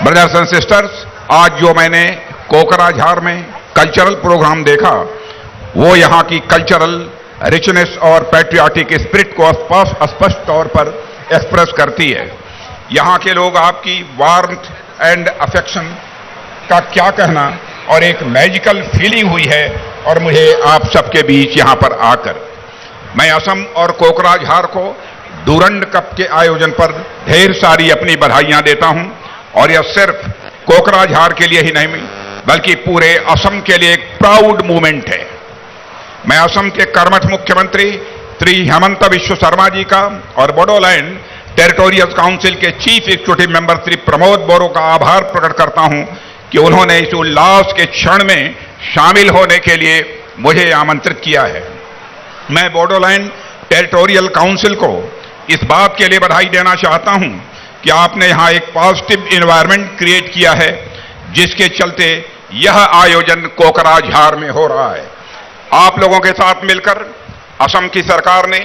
Brothers and sisters, आज जो मैंने कोकराझार में कल्चरल प्रोग्राम देखा वो यहाँ की कल्चरल रिचनेस और पैट्रियाटिक स्पिरिट को स्पष्ट तौर पर एक्सप्रेस करती है। यहाँ के लोग आपकी वार्मथ एंड अफेक्शन का क्या कहना और एक मैजिकल फीलिंग हुई है और मुझे आप सबके बीच यहाँ पर आकर मैं असम और कोकराझार को डूरंड कप के आयोजन पर ढेर सारी अपनी बधाइयां देता हूं और यह सिर्फ कोकराझार के लिए ही नहीं बल्कि पूरे असम के लिए एक प्राउड मूवमेंट है। मैं असम के कर्मठ मुख्यमंत्री श्री हेमंत बिश्व शर्मा जी का और बोडोलैंड टेरिटोरियल काउंसिल के chief executive member Shri Pramod Boro का आभार प्रकट करता हूं कि उन्होंने इस उल्लास के क्षण में शामिल होने के लिए मुझे आमंत्रित किया है। मैं बोडोलैंड टेरिटोरियल काउंसिल को इस बात के लिए बधाई देना चाहता हूं कि आपने यहां एक पॉजिटिव एनवायरनमेंट क्रिएट किया है जिसके चलते यह आयोजन कोकराझार में हो रहा है। आप लोगों के साथ मिलकर असम की सरकार ने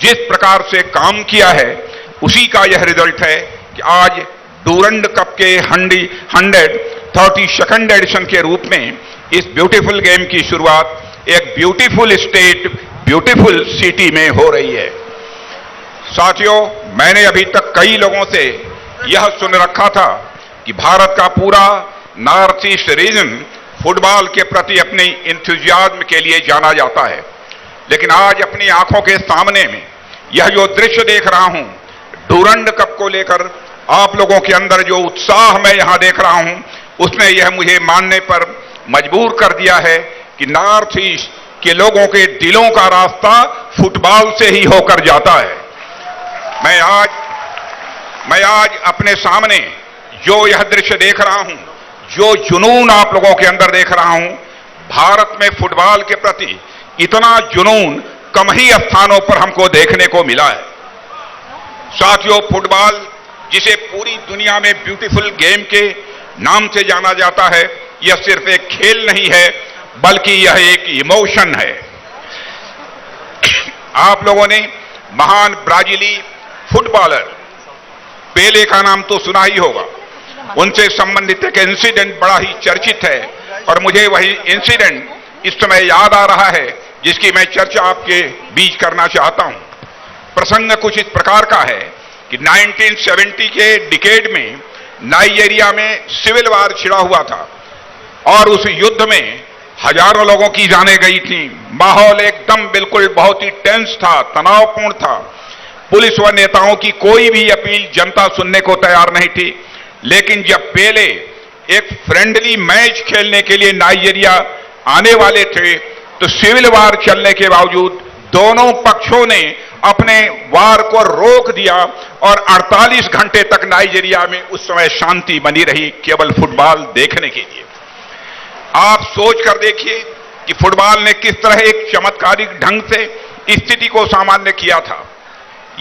जिस प्रकार से काम किया है उसी का यह रिजल्ट है कि आज डूरंड कप के 132nd एडिशन के रूप में इस ब्यूटीफुल गेम की शुरुआत एक ब्यूटीफुल स्टेट ब्यूटीफुल सिटी में हो रही है। साथियों, मैंने अभी तक कई लोगों से यह सुन रखा था कि भारत का पूरा नॉर्थ ईस्ट रीजन फुटबॉल के प्रति अपने इंथुजियाज्म के लिए जाना जाता है, लेकिन आज अपनी आंखों के सामने में यह जो दृश्य देख रहा हूं डूरंड कप को लेकर आप लोगों के अंदर जो उत्साह मैं यहां देख रहा हूं उसने यह मुझे मानने पर मजबूर कर दिया है कि नॉर्थ ईस्ट के लोगों के दिलों का रास्ता फुटबॉल से ही होकर जाता है। मैं आज अपने सामने जो यह दृश्य देख रहा हूं, जो जुनून आप लोगों के अंदर देख रहा हूं, भारत में फुटबॉल के प्रति इतना जुनून कम ही स्थानों पर हमको देखने को मिला है। साथियों, फुटबॉल जिसे पूरी दुनिया में ब्यूटीफुल गेम के नाम से जाना जाता है, यह सिर्फ एक खेल नहीं है बल्कि यह एक इमोशन है। आप लोगों ने महान ब्राजीली फुटबॉलर पेले का नाम तो सुना ही होगा। उनसे संबंधित एक इंसिडेंट बड़ा ही चर्चित है और मुझे वही इंसिडेंट इस समय याद आ रहा है जिसकी मैं चर्चा आपके बीच करना चाहता हूं। प्रसंग कुछ इस प्रकार का है कि 1970 के डिकेड में नाइजीरिया में सिविल वार छिड़ा हुआ था और उस युद्ध में हजारों लोगों की जानें गई थी। माहौल एकदम बिल्कुल बहुत ही टेंस था, तनावपूर्ण था। पुलिस व नेताओं की कोई भी अपील जनता सुनने को तैयार नहीं थी। लेकिन जब पेले एक फ्रेंडली मैच खेलने के लिए नाइजीरिया आने वाले थे तो सिविल वार चलने के बावजूद दोनों पक्षों ने अपने वार को रोक दिया और 48 घंटे तक नाइजीरिया में उस समय शांति बनी रही केवल फुटबॉल देखने के लिए। आप सोच कर देखिए कि फुटबॉल ने किस तरह एक चमत्कारिक ढंग से स्थिति को सामान्य किया था।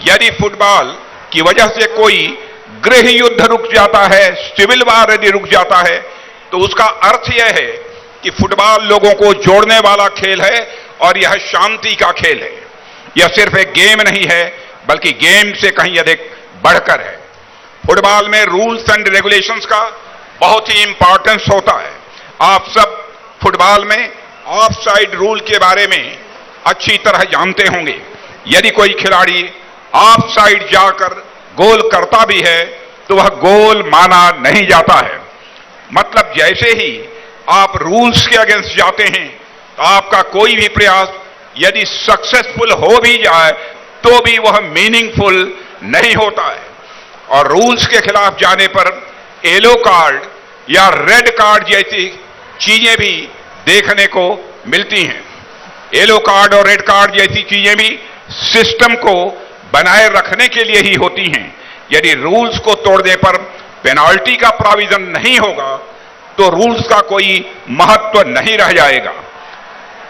यदि फुटबॉल की वजह से कोई गृह युद्ध रुक जाता है, सिविल वार यदि रुक जाता है, तो उसका अर्थ यह है कि फुटबॉल लोगों को जोड़ने वाला खेल है और यह शांति का खेल है। यह सिर्फ एक गेम नहीं है बल्कि गेम से कहीं अधिक बढ़कर है। फुटबॉल में रूल्स एंड रेगुलेशंस का बहुत ही इंपॉर्टेंस होता है। आप सब फुटबॉल में ऑफ साइड रूल के बारे में अच्छी तरह जानते होंगे। यदि कोई खिलाड़ी ऑफ साइड जाकर गोल करता भी है तो वह गोल माना नहीं जाता है। मतलब जैसे ही आप रूल्स के अगेंस्ट जाते हैं तो आपका कोई भी प्रयास यदि सक्सेसफुल हो भी जाए तो भी वह मीनिंगफुल नहीं होता है। और रूल्स के खिलाफ जाने पर येलो कार्ड या रेड कार्ड जैसी चीजें भी देखने को मिलती हैं। येलो कार्ड और रेड कार्ड जैसी चीजें भी सिस्टम को बनाए रखने के लिए ही होती हैं। यदि रूल्स को तोड़ने पर पेनाल्टी का प्रोविजन नहीं होगा तो रूल्स का कोई महत्व नहीं रह जाएगा।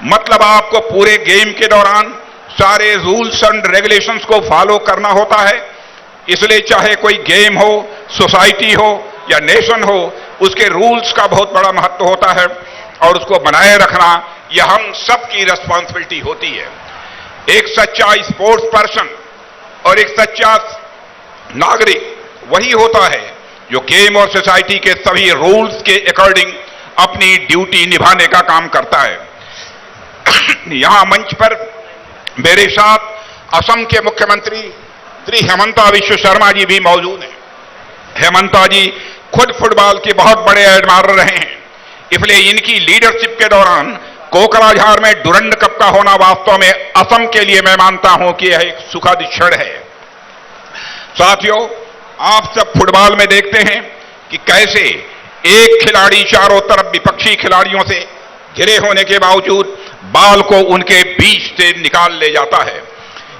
मतलब आपको पूरे गेम के दौरान सारे रूल्स एंड रेगुलेशंस को फॉलो करना होता है। इसलिए चाहे कोई गेम हो, सोसाइटी हो या नेशन हो, उसके रूल्स का बहुत बड़ा महत्व होता है और उसको बनाए रखना यह हम सबकी रिस्पॉन्सिबिलिटी होती है। एक सच्चा स्पोर्ट्स पर्सन और एक सच्चा नागरिक वही होता है जो गेम और सोसाइटी के सभी रूल्स के अकॉर्डिंग अपनी ड्यूटी निभाने का काम करता है। यहां मंच पर मेरे साथ असम के मुख्यमंत्री श्री हेमंता बिश्व शर्मा जी भी मौजूद हैं। हेमंता जी खुद फुटबॉल के बहुत बड़े एडमायर रहे हैं, इसलिए इनकी लीडरशिप के दौरान कोकराझार में डुरंड कप का होना वास्तव में असम के लिए मैं मानता हूं कि यह एक सुखद क्षण है। साथियों, आप सब फुटबॉल में देखते हैं कि कैसे एक खिलाड़ी चारों तरफ विपक्षी खिलाड़ियों से घिरे होने के बावजूद बॉल को उनके बीच से निकाल ले जाता है।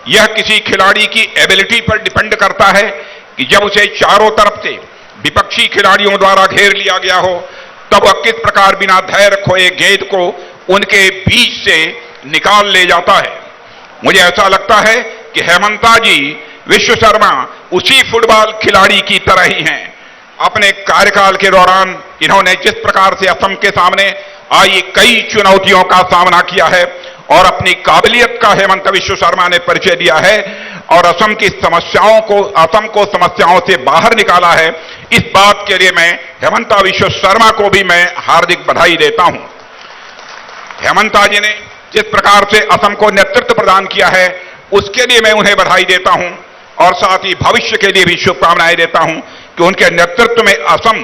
यह किसी खिलाड़ी की एबिलिटी पर डिपेंड करता है कि जब उसे चारों तरफ से विपक्षी खिलाड़ियों द्वारा घेर लिया गया हो तब वह किस प्रकार बिना धैर्य खोए गेंद को उनके बीच से निकाल ले जाता है। मुझे ऐसा लगता है कि हेमंता जी विश्व शर्मा उसी फुटबॉल खिलाड़ी की तरह ही हैं। अपने कार्यकाल के दौरान इन्होंने जिस प्रकार से असम के सामने आई कई चुनौतियों का सामना किया है और अपनी काबिलियत का हेमंत विश्व शर्मा ने परिचय दिया है और असम को समस्याओं से बाहर निकाला है। इस बात के लिए मैं हेमंता विश्व शर्मा को भी मैं हार्दिक बधाई देता हूं। हेमंता जी ने जिस प्रकार से असम को नेतृत्व प्रदान किया है उसके लिए मैं उन्हें बधाई देता हूं और साथ ही भविष्य के लिए भी शुभकामनाएं देता हूं कि उनके नेतृत्व में असम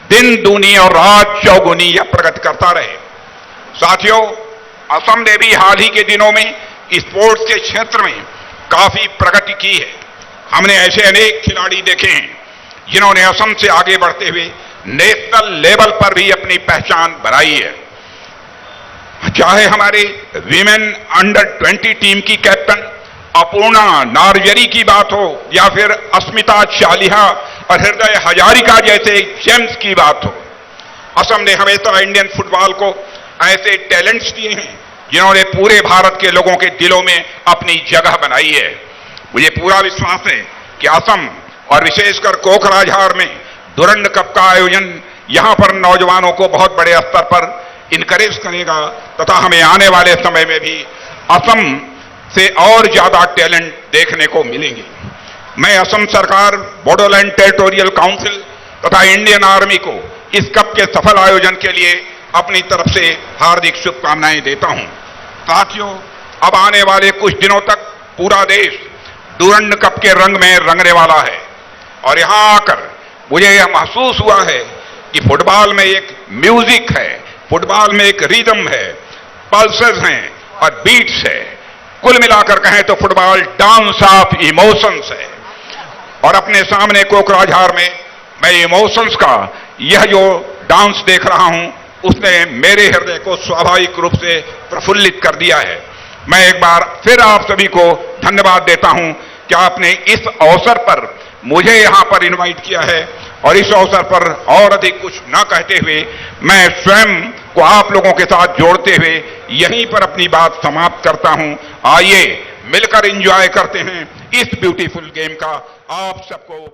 दिन दूनी और रात चौगुनी यह प्रगति करता रहे। साथियों, असम ने भी हाल ही के दिनों में स्पोर्ट्स के क्षेत्र में काफी प्रगति की है। हमने ऐसे अनेक खिलाड़ी देखे हैं जिन्होंने असम से आगे बढ़ते हुए नेशनल लेवल पर भी अपनी पहचान बनाई है। चाहे हमारे वीमेन अंडर 20 टीम की कैप्टन अपूर्णा नार्जरी की बात हो या फिर अस्मिता चालिहा और हृदय हजारिका जैसे जेम्स की बात हो, असम ने हमेशा इंडियन फुटबॉल को ऐसे टैलेंट्स दिए हैं जिन्होंने पूरे भारत के लोगों के दिलों में अपनी जगह बनाई है। मुझे पूरा विश्वास है कि असम और विशेषकर कोकराझार में डुरंड कप का आयोजन यहां पर नौजवानों को बहुत बड़े स्तर पर इनकरेज करेगा तथा हमें आने वाले समय में भी असम से और ज्यादा टैलेंट देखने को मिलेंगे। मैं असम सरकार, बोडोलैंड टेरिटोरियल काउंसिल तथा इंडियन आर्मी को इस कप के सफल आयोजन के लिए अपनी तरफ से हार्दिक शुभकामनाएं देता हूं। साथियों, अब आने वाले कुछ दिनों तक पूरा देश डुरंड कप के रंग में रंगने वाला है और यहां आकर मुझे यह महसूस हुआ है कि फुटबॉल में एक म्यूजिक है, फुटबॉल में एक रिदम है, पल्सेस हैं और बीट्स है। कुल मिलाकर कहें तो फुटबॉल डांस ऑफ इमोशंस है और अपने सामने कोकराझार में मैं इमोशंस का यह जो डांस देख रहा हूं उसने मेरे हृदय को स्वाभाविक रूप से प्रफुल्लित कर दिया है। मैं एक बार फिर आप सभी को धन्यवाद देता हूं कि आपने इस अवसर पर मुझे यहां पर इनवाइट किया है और इस अवसर पर और अधिक कुछ न कहते हुए मैं स्वयं को आप लोगों के साथ जोड़ते हुए यहीं पर अपनी बात समाप्त करता हूं। आइए मिलकर एंजॉय करते हैं इस ब्यूटीफुल गेम का। आप सबको